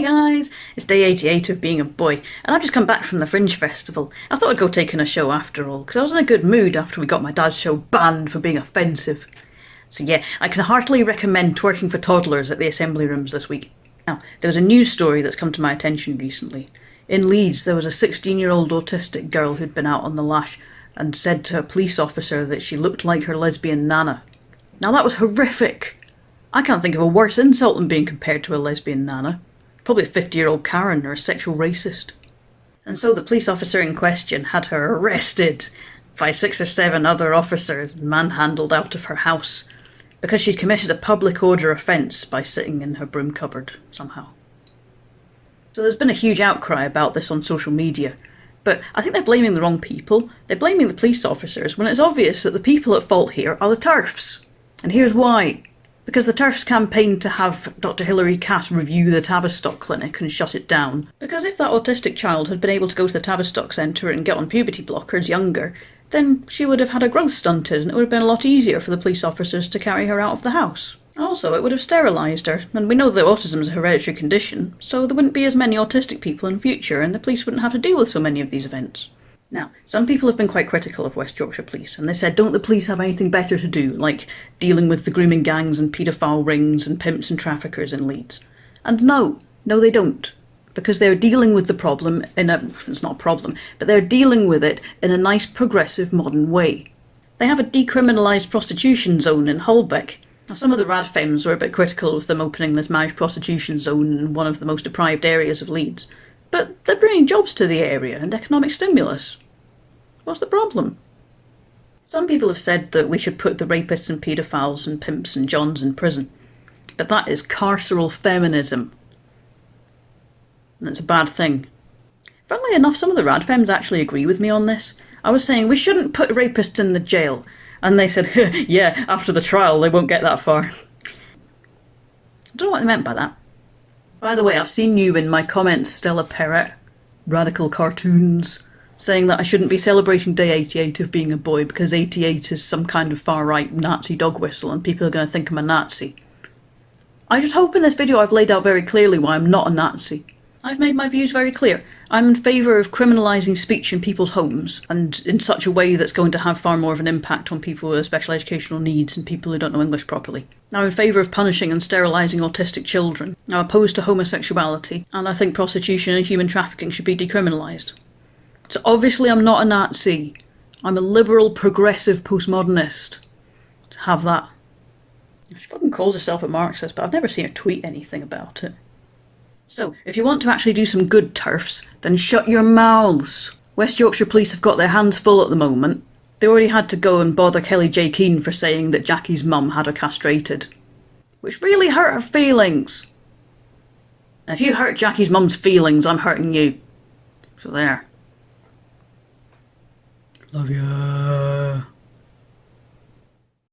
Hey guys, it's day 88 of being a boy, and I've just come back from the Fringe Festival. I thought I'd go take in a show after all, because I was in a good mood after we got my dad's show banned for being offensive. So yeah, I can heartily recommend twerking for toddlers at the assembly rooms this week. Now, there was a news story that's come to my attention recently. In Leeds, there was a 16-year-old autistic girl who'd been out on the lash and said to a police officer that she looked like her lesbian nana. Now that was horrific. I can't think of a worse insult than being compared to a lesbian nana. Probably a 50-year-old Karen or a sexual racist. And so the police officer in question had her arrested by 6 or 7 other officers and manhandled out of her house because she'd committed a public order offence by sitting in her broom cupboard somehow. So there's been a huge outcry about this on social media, but I think they're blaming the wrong people. They're blaming the police officers when it's obvious that the people at fault here are the TERFs. And here's why. Because the TERFs campaigned to have Dr. Hilary Cass review the Tavistock clinic and shut it down. Because if that autistic child had been able to go to the Tavistock centre and get on puberty blockers younger, then she would have had her growth stunted and it would have been a lot easier for the police officers to carry her out of the house. Also, it would have sterilised her, and we know that autism is a hereditary condition, so there wouldn't be as many autistic people in future and the police wouldn't have to deal with so many of these events. Now, some people have been quite critical of West Yorkshire Police, and they said, don't the police have anything better to do, like dealing with the grooming gangs and paedophile rings and pimps and traffickers in Leeds? And no, they don't. Because they're dealing with the problem it's not a problem, but they're dealing with it in a nice, progressive, modern way. They have a decriminalised prostitution zone in Holbeck. Now, some of the radfems were a bit critical of them opening this marriage prostitution zone in one of the most deprived areas of Leeds. But they're bringing jobs to the area and economic stimulus. What's the problem? Some people have said that we should put the rapists and paedophiles and pimps and johns in prison. But that is carceral feminism. And it's a bad thing. Funnily enough, some of the radfems actually agree with me on this. I was saying we shouldn't put rapists in the jail. And they said, yeah, after the trial they won't get that far. I don't know what they meant by that. By the way, I've seen you in my comments, Stella Perrett, Radical Cartoons, saying that I shouldn't be celebrating day 88 of being a boy because 88 is some kind of far-right Nazi dog whistle and people are going to think I'm a Nazi. I just hope in this video I've laid out very clearly why I'm not a Nazi. I've made my views very clear. I'm in favour of criminalising speech in people's homes, and in such a way that's going to have far more of an impact on people with special educational needs and people who don't know English properly. I'm in favour of punishing and sterilising autistic children. I'm opposed to homosexuality, and I think prostitution and human trafficking should be decriminalised. So obviously I'm not a Nazi. I'm a liberal, progressive postmodernist. Have that. She fucking calls herself a Marxist, but I've never seen her tweet anything about it. So, if you want to actually do some good TERFs, then shut your mouths. West Yorkshire Police have got their hands full at the moment. They already had to go and bother Kelly J. Keane for saying that Jackie's mum had her castrated. Which really hurt her feelings. And if you hurt Jackie's mum's feelings, I'm hurting you. So there. Love ya.